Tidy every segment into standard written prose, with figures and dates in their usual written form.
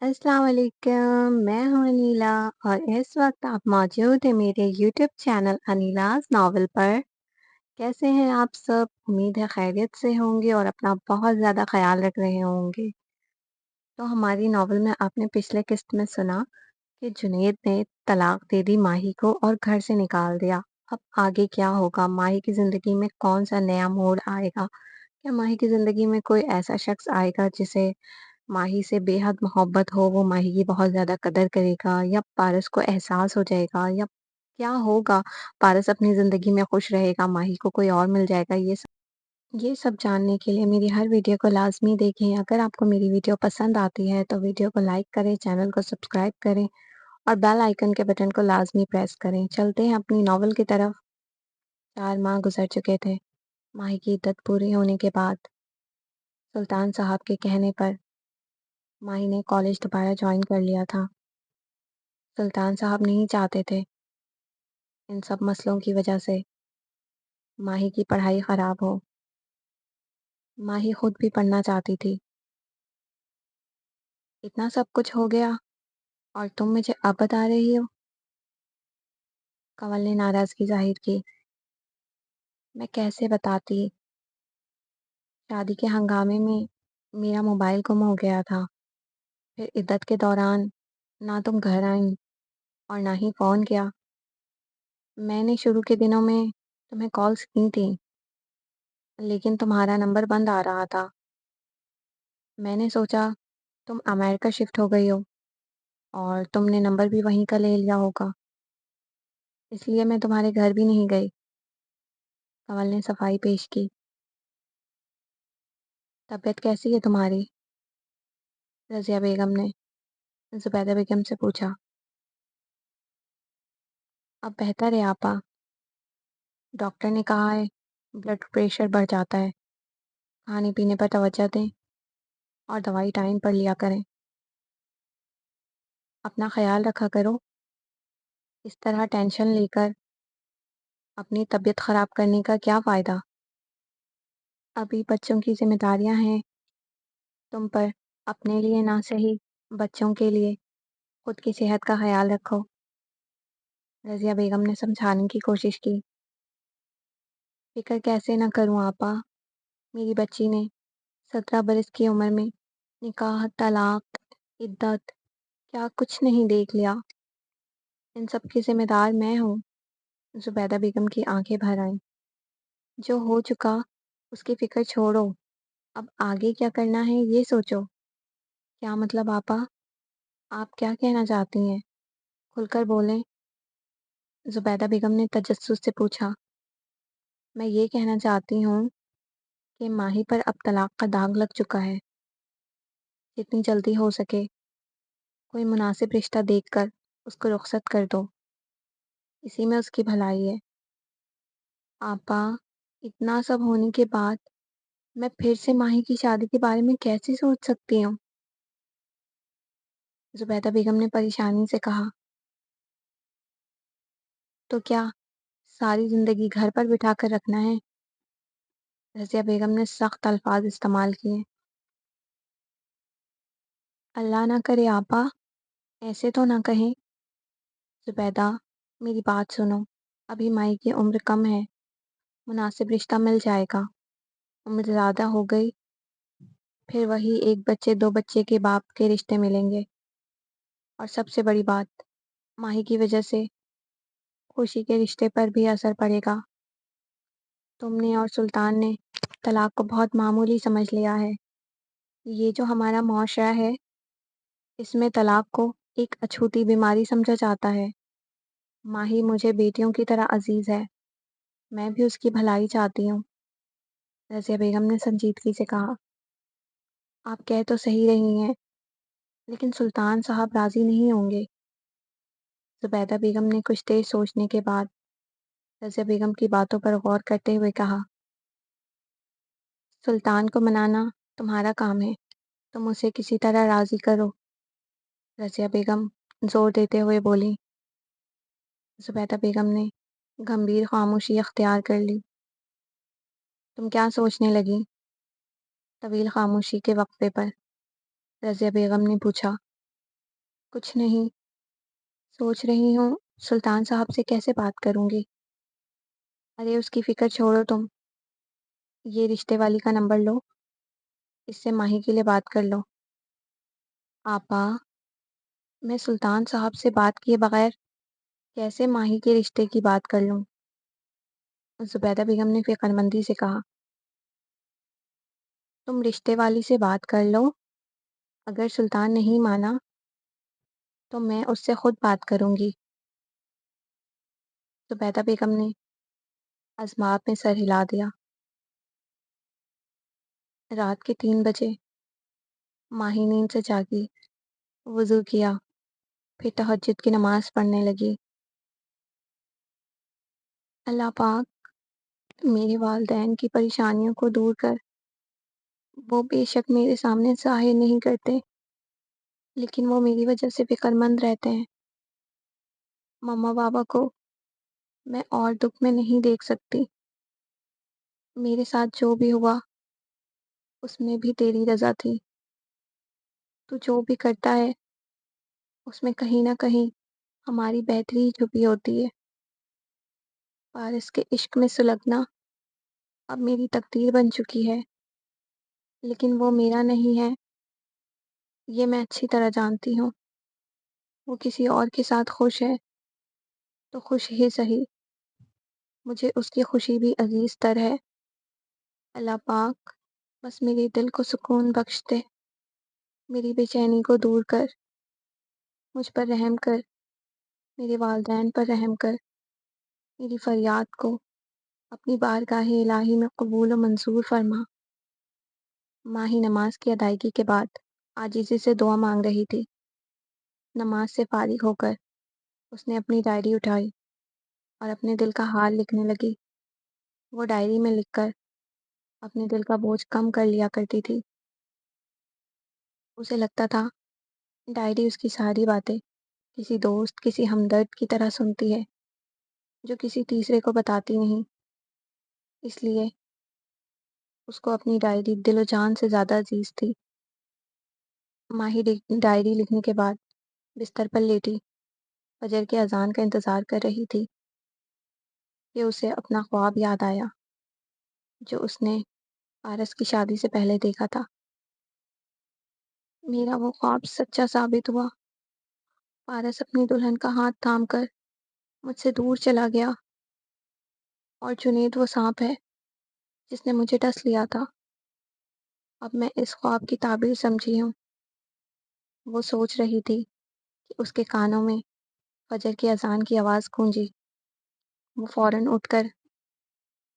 السلام علیکم، میں ہوں انیلا اور اس وقت آپ موجود ہیں میرے یوٹیوب چینل انیلاز ناول پر۔ کیسے ہیں آپ سب؟ امید ہے خیریت سے ہوں گے اور اپنا بہت زیادہ خیال رکھ رہے ہوں گے۔ تو ہماری ناول میں آپ نے پچھلے قسط میں سنا کہ جنید نے طلاق دے دی ماہی کو اور گھر سے نکال دیا۔ اب آگے کیا ہوگا؟ ماہی کی زندگی میں کون سا نیا موڑ آئے گا؟ کیا ماہی کی زندگی میں کوئی ایسا شخص آئے گا جسے ماہی سے بے حد محبت ہو، وہ ماہی کی بہت زیادہ قدر کرے گا، یا پارس کو احساس ہو جائے گا، یا کیا ہوگا؟ پارس اپنی زندگی میں خوش رہے گا، ماہی کو کوئی اور مل جائے گا؟ یہ سب جاننے کے لیے میری ہر ویڈیو کو لازمی دیکھیں۔ اگر آپ کو میری ویڈیو پسند آتی ہے تو ویڈیو کو لائک کریں، چینل کو سبسکرائب کریں اور بیل آئیکن کے بٹن کو لازمی پریس کریں۔ چلتے ہیں اپنی ناول کی طرف۔ 4 ماہ گزر چکے تھے۔ ماہی کی عدت پوری ہونے کے بعد سلطان صاحب کے کہنے پر ماہی نے کالج دوبارہ جوائن کر لیا تھا۔ سلطان صاحب نہیں چاہتے تھے ان سب مسئلوں کی وجہ سے ماہی کی پڑھائی خراب ہو۔ ماہی خود بھی پڑھنا چاہتی تھی۔ اتنا سب کچھ ہو گیا اور تم مجھے اب بتا رہی ہو؟ کنول نے ناراضگی ظاہر کی۔ میں کیسے بتاتی؟ شادی کے ہنگامے میں میرا موبائل گم ہو گیا تھا۔ پھر عدت کے دوران نہ تم گھر آئیں اور نہ ہی فون کیا۔ میں نے شروع کے دنوں میں تمہیں کالز کی تھیں، لیکن تمہارا نمبر بند آ رہا تھا۔ میں نے سوچا تم امریکہ شفٹ ہو گئی ہو اور تم نے نمبر بھی وہیں کا لے لیا ہوگا، اس لیے میں تمہارے گھر بھی نہیں گئی۔ کنول نے صفائی پیش کی۔ طبیعت کیسی ہے تمہاری؟ رضیہ بیگم نے زبیدہ بیگم سے پوچھا۔ اب بہتر ہے آپا، ڈاکٹر نے کہا ہے بلڈ پریشر بڑھ جاتا ہے، کھانے پینے پر توجہ دیں اور دوائی ٹائم پر لیا کریں۔ اپنا خیال رکھا کرو، اس طرح ٹینشن لے کر اپنی طبیعت خراب کرنے کا کیا فائدہ؟ ابھی بچوں کی ذمہ داریاں ہیں تم پر، اپنے لیے نہ صحیح بچوں کے لیے خود کی صحت کا خیال رکھو۔ رضیہ بیگم نے سمجھانے کی کوشش کی۔ فکر کیسے نہ کروں آپا، میری بچی نے 17 برس کی عمر میں نکاح، طلاق، عدت، کیا کچھ نہیں دیکھ لیا؟ ان سب کی ذمہ دار میں ہوں۔ زبیدہ بیگم کی آنکھیں بھر آئیں۔ جو ہو چکا اس کی فکر چھوڑو، اب آگے کیا کرنا ہے یہ سوچو۔ کیا مطلب آپا؟ آپ کیا کہنا چاہتی ہیں؟ کھل کر بولیں۔ زبیدہ بیگم نے تجسس سے پوچھا۔ میں یہ کہنا چاہتی ہوں کہ ماہی پر اب طلاق کا داغ لگ چکا ہے۔ جتنی جلدی ہو سکے کوئی مناسب رشتہ دیکھ کر اس کو رخصت کر دو، اسی میں اس کی بھلائی ہے۔ آپا، اتنا سب ہونے کے بعد میں پھر سے ماہی کی شادی کے بارے میں کیسے سوچ سکتی ہوں؟ زبیدہ بیگم نے پریشانی سے کہا۔ تو کیا ساری زندگی گھر پر بٹھا کر رکھنا ہے؟ رضیہ بیگم نے سخت الفاظ استعمال کیے۔ اللہ نہ کرے آپا، ایسے تو نہ کہیں۔ زبیدہ، میری بات سنو، ابھی مائی کی عمر کم ہے، مناسب رشتہ مل جائے گا۔ عمر زیادہ ہو گئی پھر وہی 1 بچے 2 بچے کے باپ کے رشتے ملیں گے، اور سب سے بڑی بات، ماہی کی وجہ سے خوشی کے رشتے پر بھی اثر پڑے گا۔ تم نے اور سلطان نے طلاق کو بہت معمولی سمجھ لیا ہے۔ یہ جو ہمارا معاشرہ ہے، اس میں طلاق کو ایک اچھوتی بیماری سمجھا جاتا ہے۔ ماہی مجھے بیٹیوں کی طرح عزیز ہے، میں بھی اس کی بھلائی چاہتی ہوں۔ رضیہ بیگم نے سنجیدگی سے کہا۔ آپ کہہ تو صحیح رہی ہیں، لیکن سلطان صاحب راضی نہیں ہوں گے۔ زبیدہ بیگم نے کچھ دیر سوچنے کے بعد رضیہ بیگم کی باتوں پر غور کرتے ہوئے کہا۔ سلطان کو منانا تمہارا کام ہے، تم اسے کسی طرح راضی کرو۔ رضیہ بیگم زور دیتے ہوئے بولی۔ زبیدہ بیگم نے گمبھیر خاموشی اختیار کر لی۔ تم کیا سوچنے لگی؟ طویل خاموشی کے وقفے پر رضیہ بیگم نے پوچھا۔ کچھ نہیں، سوچ رہی ہوں سلطان صاحب سے کیسے بات کروں گی۔ ارے اس کی فکر چھوڑو تم، یہ رشتے والی کا نمبر لو، اس سے ماہی کے لیے بات کر لو۔ آپا، میں سلطان صاحب سے بات کیے بغیر کیسے ماہی کے رشتے کی بات کر لوں؟ زبیدہ بیگم نے فکر مندی سے کہا۔ تم رشتے والی سے بات کر لو، اگر سلطان نہیں مانا تو میں اس سے خود بات کروں گی۔ زبیدہ بیگم نے ازماب میں سر ہلا دیا۔ رات کے 3 بجے ماہی نیند سے جاگی، وضو کیا، پھر تہجد کی نماز پڑھنے لگی۔ اللہ پاک میرے والدین کی پریشانیوں کو دور کر۔ وہ بے شک میرے سامنے ظاہر نہیں کرتے، لیکن وہ میری وجہ سے فکر مند رہتے ہیں۔ مما بابا کو میں اور دکھ میں نہیں دیکھ سکتی۔ میرے ساتھ جو بھی ہوا اس میں بھی تیری رضا تھی۔ تو جو بھی کرتا ہے اس میں کہیں نہ کہیں ہماری بہتری ہی چھپی ہوتی ہے۔ پارس کے عشق میں سلگنا اب میری تقدیر بن چکی ہے، لیکن وہ میرا نہیں ہے، یہ میں اچھی طرح جانتی ہوں۔ وہ کسی اور کے ساتھ خوش ہے تو خوش ہی سہی، مجھے اس کی خوشی بھی عزیز تر ہے۔ اللہ پاک بس میرے دل کو سکون بخش دے، میری بے چینی کو دور کر، مجھ پر رحم کر، میرے والدین پر رحم کر، میری فریاد کو اپنی بارگاہ الہی میں قبول و منظور فرما۔ ماہی نماز کی ادائیگی کے بعد عاجزی سے دعا مانگ رہی تھی۔ نماز سے فارغ ہو کر اس نے اپنی ڈائری اٹھائی اور اپنے دل کا حال لکھنے لگی۔ وہ ڈائری میں لکھ کر اپنے دل کا بوجھ کم کر لیا کرتی تھی۔ اسے لگتا تھا ڈائری اس کی ساری باتیں کسی دوست، کسی ہمدرد کی طرح سنتی ہے، جو کسی تیسرے کو بتاتی نہیں۔ اس لیے اس کو اپنی ڈائری دل و جان سے زیادہ عزیز تھی۔ ماہی ڈائری لکھنے کے بعد بستر پر لیٹی فجر کے اذان کا انتظار کر رہی تھی کہ اسے اپنا خواب یاد آیا جو اس نے پارس کی شادی سے پہلے دیکھا تھا۔ میرا وہ خواب سچا ثابت ہوا۔ پارس اپنی دلہن کا ہاتھ تھام کر مجھ سے دور چلا گیا، اور جنید وہ سانپ ہے جس نے مجھے ڈس لیا تھا۔ اب میں اس خواب کی تعبیر سمجھی ہوں۔ وہ سوچ رہی تھی کہ اس کے کانوں میں فجر کی اذان کی آواز گونجی۔ وہ فوراً اٹھ کر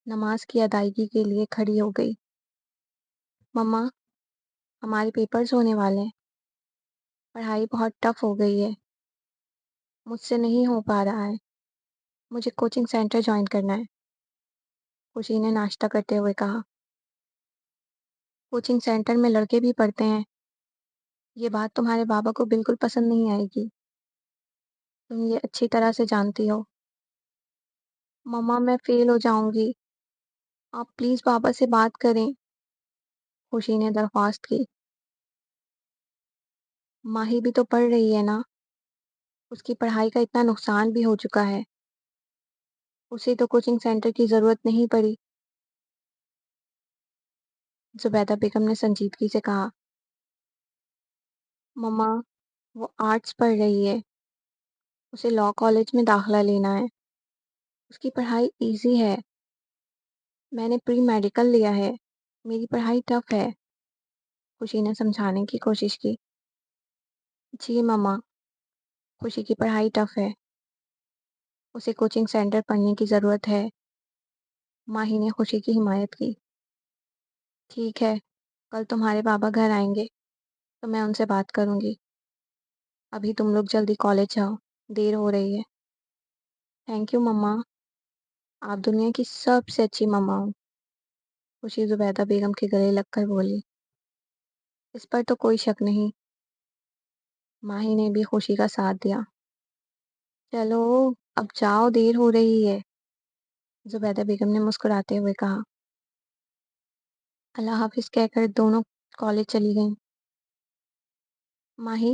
نماز کی ادائیگی کے لیے کھڑی ہو گئی۔ مما، ہمارے پیپرز ہونے والے ہیں، پڑھائی بہت ٹف ہو گئی ہے، مجھ سے نہیں ہو پا رہا ہے، مجھے کوچنگ سینٹر جوائن کرنا ہے، خوشی نے ناشتہ کرتے ہوئے کہا۔ کوچنگ سینٹر میں لڑکے بھی پڑھتے ہیں، یہ بات تمہارے بابا کو بالکل پسند نہیں آئے گی، تم یہ اچھی طرح سے جانتی ہو۔ مما، میں فیل ہو جاؤں گی، آپ پلیز بابا سے بات کریں، خوشی نے درخواست کی۔ ماہی بھی تو پڑھ رہی ہے نا، اس کی پڑھائی کا اتنا نقصان بھی ہو چکا ہے، اسے تو کوچنگ سینٹر کی ضرورت نہیں پڑی، زبیدہ بیگم نے سنجیدگی سے کہا۔ مما، وہ آرٹس پڑھ رہی ہے، اسے لاء کالج میں داخلہ لینا ہے، اس کی پڑھائی ایزی ہے، میں نے پری میڈیکل لیا ہے، میری پڑھائی ٹف ہے، خوشی نے سمجھانے کی کوشش کی۔ جی مما، خوشی کی پڑھائی ٹف ہے، اسے کوچنگ سینٹر پڑھنے کی ضرورت ہے، ماہی نے خوشی کی حمایت کی۔ ٹھیک ہے، کل تمہارے بابا گھر آئیں گے تو میں ان سے بات کروں گی، ابھی تم لوگ جلدی کالج جاؤ، دیر ہو رہی ہے۔ تھینک یو مما، آپ دنیا کی سب سے اچھی مما ہوں، خوشی زبیدہ بیگم کے گلے لگ کر بولی۔ اس پر تو کوئی شک نہیں، ماہی نے بھی خوشی کا ساتھ دیا۔ چلو اب جاؤ، دیر ہو رہی ہے، زبیدہ بیگم نے مسکراتے ہوئے کہا۔ اللہ حافظ کہہ کر دونوں کالج چلی گئیں۔ ماہی،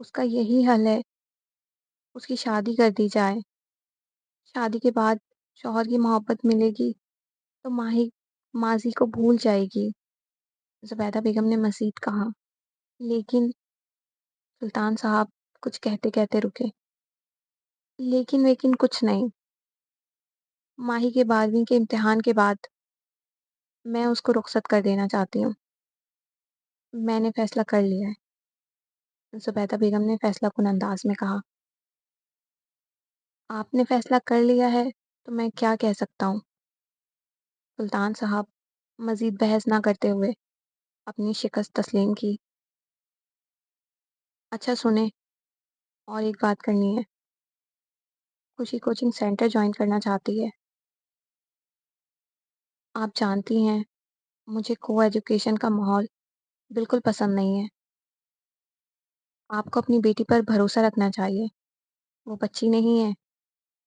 اس کا یہی حل ہے، اس کی شادی کر دی جائے۔ شادی کے بعد شوہر کی محبت ملے گی تو ماہی ماضی کو بھول جائے گی، زبیدہ بیگم نے مزید کہا۔ لیکن سلطان صاحب کچھ کہتے کہتے رکے۔ لیکن کچھ نہیں۔ ماہی کے 12ویں کے امتحان کے بعد میں اس کو رخصت کر دینا چاہتی ہوں۔ میں نے فیصلہ کر لیا ہے، زبیدہ بیگم نے فیصلہ کن انداز میں کہا۔ آپ نے فیصلہ کر لیا ہے تو میں کیا کہہ سکتا ہوں؟ سلطان صاحب مزید بحث نہ کرتے ہوئے اپنی شکست تسلیم کی۔ اچھا سنیں، اور ایک بات کرنی ہے۔ خوشی کوچنگ سینٹر جوائن کرنا چاہتی ہے۔ آپ جانتی ہیں مجھے کو ایجوکیشن کا ماحول بالکل پسند نہیں ہے۔ آپ کو اپنی بیٹی پر بھروسہ رکھنا چاہیے۔ وہ بچی نہیں ہے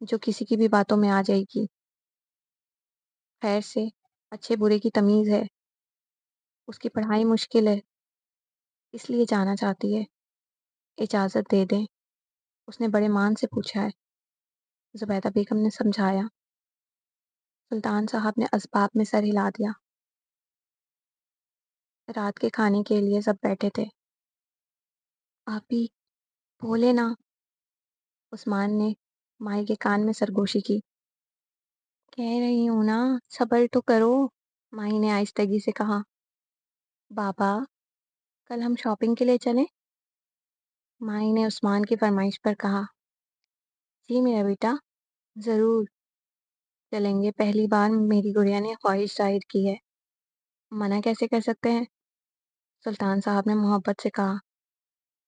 جو کسی کی بھی باتوں میں آ جائے گی۔ خیر سے اچھے برے کی تمیز ہے۔ اس کی پڑھائی مشکل ہے، اس لیے جانا چاہتی ہے۔ اجازت دے دیں، اس نے بڑے مان سے پوچھا ہے، زبیدہ بیگم نے سمجھایا۔ سلطان صاحب نے اسباب میں سر ہلا دیا۔ رات کے کھانے کے لیے سب بیٹھے تھے۔ آپ ہی بولے نا، عثمان نے مائی کے کان میں سرگوشی کی۔ کہہ رہی ہوں نا، صبر تو کرو، مائی نے آہستگی سے کہا۔ بابا کل ہم شاپنگ کے لیے چلیں؟ مائی نے عثمان کی فرمائش پر کہا۔ جی میرا بیٹا، ضرور چلیں گے، پہلی بار میری گڑیا نے خواہش ظاہر کی ہے، منع کیسے کر سکتے ہیں؟ سلطان صاحب نے محبت سے کہا۔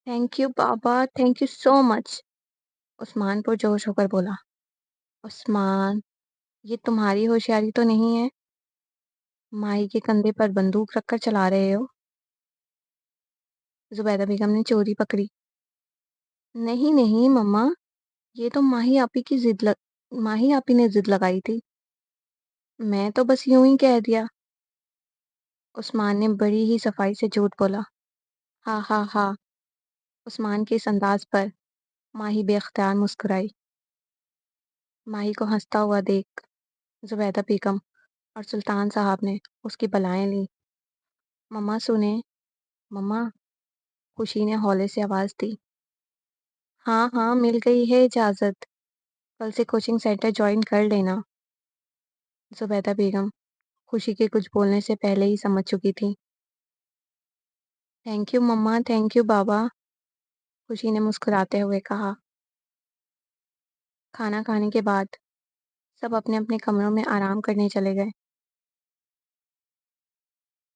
تھینک یو بابا، تھینک یو سو مچ، عثمان پرجوش ہو کر بولا۔ عثمان، یہ تمہاری ہوشیاری تو نہیں ہے؟ مائی کے کندھے پر بندوق رکھ کر چلا رہے ہو؟ زبیدہ بیگم نے چوری پکڑی۔ نہیں نہیں مما، یہ تو ماہی آپی نے ضد لگائی تھی، میں تو بس یوں ہی کہہ دیا۔ عثمان نے بڑی ہی صفائی سے جھوٹ بولا۔ ہاں ہاں ہاں، عثمان کے اس انداز پر ماہی بے اختیار مسکرائی۔ ماہی کو ہنستا ہوا دیکھ زبیدہ بیگم اور سلطان صاحب نے اس کی بلائیں لیں۔ مما سنیں، مما، خوشی نے ہولے سے آواز دی۔ ہاں ہاں، مل گئی ہے اجازت، کل سے کوچنگ سینٹر جوائن کر لینا۔ زبیدہ بیگم خوشی کے کچھ بولنے سے پہلے ہی سمجھ چکی تھی۔ Thank you mama, thank you بابا، خوشی نے مسکراتے ہوئے کہا۔ کھانا کھانے کے بعد سب اپنے اپنے کمروں میں آرام کرنے چلے گئے۔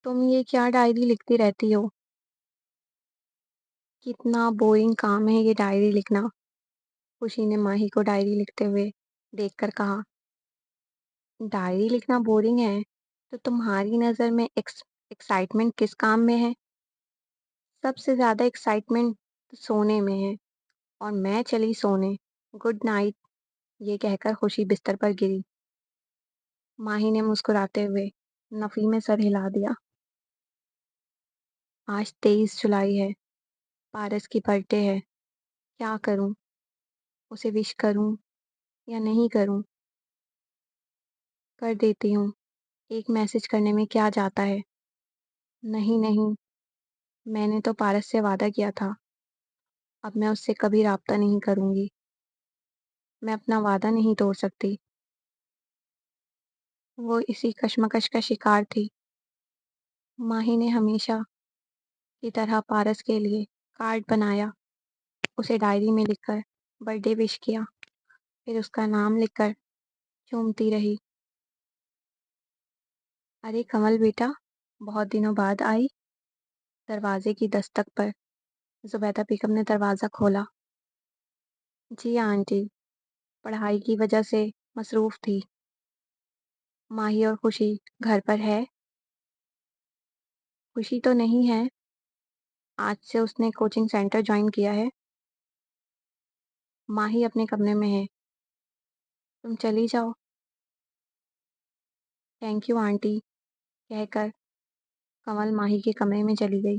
تم یہ کیا ڈائری لکھتی رہتی ہو؟ کتنا بورنگ کام ہے یہ ڈائری لکھنا، خوشی نے ماہی کو ڈائری لکھتے ہوئے دیکھ کر کہا۔ ڈائری لکھنا بورنگ ہے تو تمہاری نظر میں ایکسائٹمنٹ کس کام میں ہے؟ سب سے زیادہ ایکسائٹمنٹ سونے میں ہے، اور میں چلی سونے۔ گڈ نائٹ، یہ کہہ کر خوشی بستر پر گری۔ ماہی نے مسکراتے ہوئے نفی میں سر ہلا دیا۔ آج 23 جولائی ہے، پارس کی برتھ ڈے ہے، کیا کروں؟ اسے وش کروں یا نہیں کروں؟ کر دیتی ہوں، ایک میسج کرنے میں کیا جاتا ہے؟ نہیں نہیں، میں نے تو پارس سے وعدہ کیا تھا، اب میں اس سے کبھی رابطہ نہیں کروں گی۔ میں اپنا وعدہ نہیں توڑ سکتی۔ وہ اسی کشمکش کا شکار تھی۔ ماہی نے ہمیشہ کی طرح پارس کے لیے کارڈ بنایا، اسے ڈائری میں لکھ کر برتھ ڈے وش کیا، پھر اس کا نام لکھ کر چومتی رہی۔ ارے کمل بیٹا، بہت دنوں بعد آئی۔ دروازے کی دستک پر زبیدہ بیگم نے دروازہ کھولا۔ جی آنٹی، پڑھائی کی وجہ سے مصروف تھی۔ ماہی اور خوشی گھر پر ہے؟ خوشی تو نہیں ہے، آج سے اس نے کوچنگ سینٹر جوائن کیا ہے۔ ماہی اپنے کمرے میں ہے، تم چلی جاؤ۔ تھینک یو آنٹی، کہہ کر کمل ماہی کے کمرے میں چلی گئی۔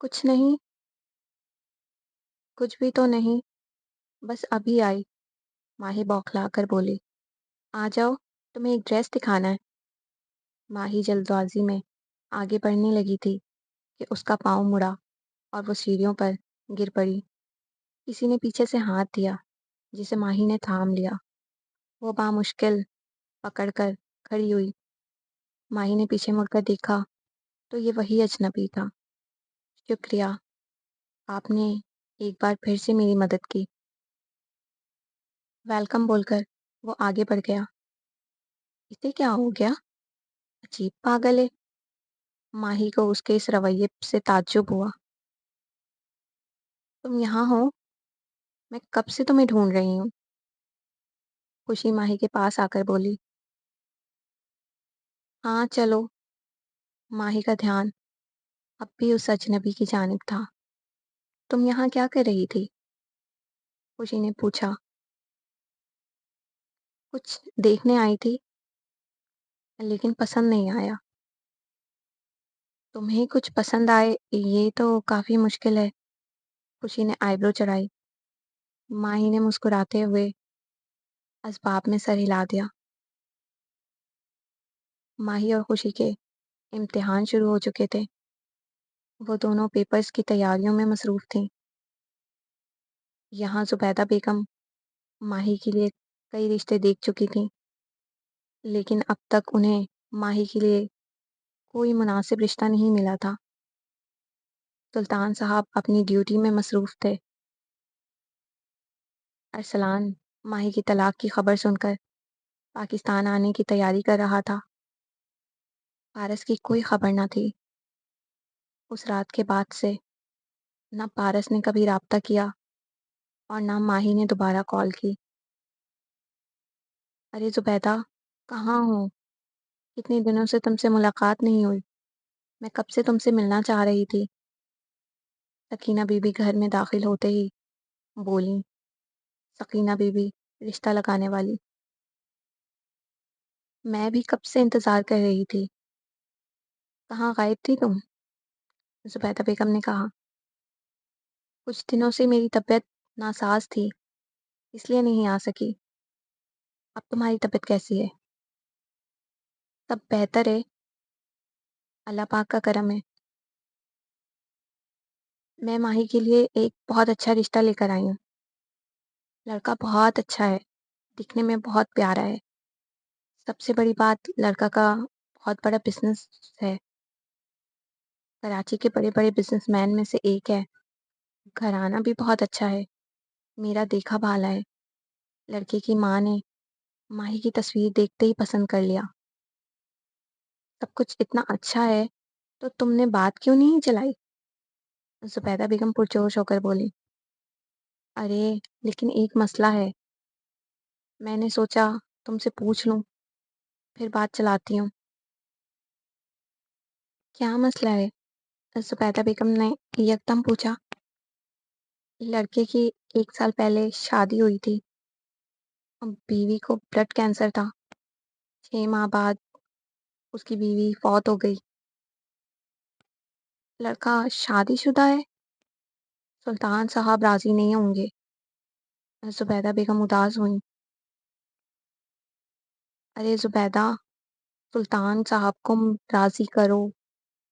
کچھ نہیں، کچھ بھی تو نہیں، بس ابھی آئی، ماہی بوکھلا کر بولی۔ آ جاؤ، تمہیں ایک ڈریس دکھانا ہے۔ ماہی جلد بازی میں آگے بڑھنے لگی تھی کہ اس کا پاؤں مڑا اور وہ سیڑھیوں پر گر پڑی۔ کسی نے پیچھے سے ہاتھ دیا جسے ماہی نے تھام لیا۔ وہ بامشکل پکڑ کر کھڑی ہوئی۔ ماہی نے پیچھے مڑ کر دیکھا تو یہ وہی اجنبی تھا۔ شکریہ، آپ نے ایک بار پھر سے میری مدد کی۔ ویلکم بول کر وہ آگے بڑھ گیا۔ اسے کیا ہو گیا؟ عجیب پاگل ہے۔ ماہی کو اس کے اس رویے سے تعجب ہوا۔ تم یہاں ہو؟ میں کب سے تمہیں ڈھونڈ رہی ہوں۔ خوشی ماہی کے پاس آ کر بولی۔ ہاں چلو۔ ماہی کا دھیان اب بھی اس اجنبی کی جانب تھا۔ تم یہاں کیا کر رہی تھی؟ خوشی نے پوچھا۔ کچھ دیکھنے آئی تھی، لیکن پسند نہیں آیا۔ تمہیں کچھ پسند آئے یہ تو کافی مشکل ہے۔ خوشی نے آئی برو چڑھائی۔ ماہی نے مسکراتے ہوئے اسباب میں سر ہلا دیا۔ ماہی اور خوشی کے امتحان شروع ہو چکے تھے۔ وہ دونوں پیپرز کی تیاریوں میں مصروف تھیں۔ یہاں زبیدہ بیگم ماہی کے لیے کئی رشتے دیکھ چکی تھیں، لیکن اب تک انہیں ماہی کے لیے کوئی مناسب رشتہ نہیں ملا تھا۔ سلطان صاحب اپنی ڈیوٹی میں مصروف تھے۔ ارسلان ماہی کی طلاق کی خبر سن کر پاکستان آنے کی تیاری کر رہا تھا۔ پارس کی کوئی خبر نہ تھی۔ اس رات کے بعد سے نہ پارس نے کبھی رابطہ کیا اور نہ ماہی نے دوبارہ کال کی۔ ارے زبیدہ، کہاں ہوں؟ کتنے دنوں سے تم سے ملاقات نہیں ہوئی۔ میں کب سے تم سے ملنا چاہ رہی تھی۔ سکینہ بی بی گھر میں داخل ہوتے ہی بولی۔ سکینہ بی بی رشتہ لگانے والی۔ میں بھی کب سے انتظار کر رہی تھی۔ کہاں غائب تھی تم؟ زبیدہ بیگم نے کہا۔ کچھ دنوں سے میری طبیعت ناساز تھی، اس لیے نہیں آ سکی۔ اب تمہاری طبیعت کیسی ہے؟ سب بہتر ہے، اللہ پاک کا کرم ہے۔ میں ماہی کے لیے ایک بہت اچھا رشتہ لے کر آئی ہوں۔ لڑکا بہت اچھا ہے، دکھنے میں بہت پیارا ہے۔ سب سے بڑی بات، لڑکا کا بہت بڑا بزنس ہے۔ کراچی کے بڑے بڑے بزنس مین میں سے ایک ہے۔ گھرانہ بھی بہت اچھا ہے، میرا دیکھا بھالا ہے۔ لڑکے کی ماں نے ماہی کی تصویر دیکھتے ہی پسند کر لیا۔ سب کچھ اتنا اچھا ہے تو تم نے بات کیوں نہیں چلائی؟ زبیدہ بیگم پرجوش ہو کر بولی۔ ارے لیکن ایک مسئلہ ہے، میں نے سوچا تم سے پوچھ لوں، پھر بات چلاتی ہوں۔ کیا مسئلہ ہے؟ زبیدہ بیگم نے یکدم پوچھا۔ لڑکے کی 1 سال پہلے شادی ہوئی تھی، بیوی کو بلڈ کینسر تھا۔ 6 ماہ بعد اس کی بیوی فوت ہو گئی۔ لڑکا شادی شدہ ہے؟ سلطان صاحب راضی نہیں ہوں گے۔ زبیدہ بیگم اداس ہوئیں۔ ارے زبیدہ، سلطان صاحب کو راضی کرو،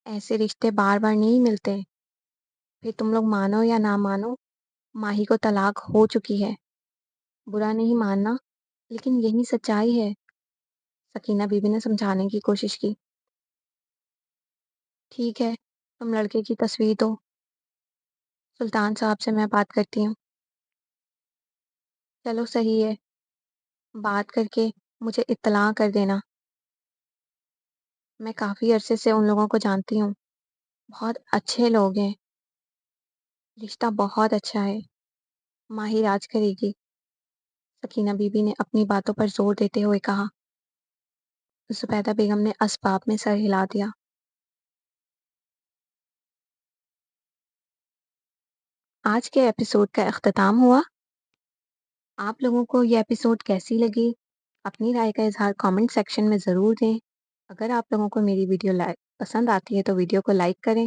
ایسے رشتے بار بار نہیں ملتے۔ پھر تم لوگ مانو یا نہ مانو، ماہی کو طلاق ہو چکی ہے۔ برا نہیں ماننا، لیکن یہی سچائی ہے۔ سکینہ بی بی نے سمجھانے کی کوشش کی۔ ٹھیک ہے، تم لڑکے کی تصویر دو، سلطان صاحب سے میں بات کرتی ہوں۔ چلو صحیح ہے، بات کر کے مجھے اطلاع کر دینا۔ میں کافی عرصے سے ان لوگوں کو جانتی ہوں، بہت اچھے لوگ ہیں۔ رشتہ بہت اچھا ہے، ماہی راج کرے گی۔ سکینہ بی بی نے اپنی باتوں پر زور دیتے ہوئے کہا۔ زبیدہ بیگم نے اسباب میں سر ہلا دیا۔ آج کے ایپیسوڈ کا اختتام ہوا۔ آپ لوگوں کو یہ ایپیسوڈ کیسی لگی؟ اپنی رائے کا اظہار کامنٹ سیکشن میں ضرور دیں۔ اگر آپ لوگوں کو میری ویڈیو پسند آتی ہے تو ویڈیو کو لائک کریں۔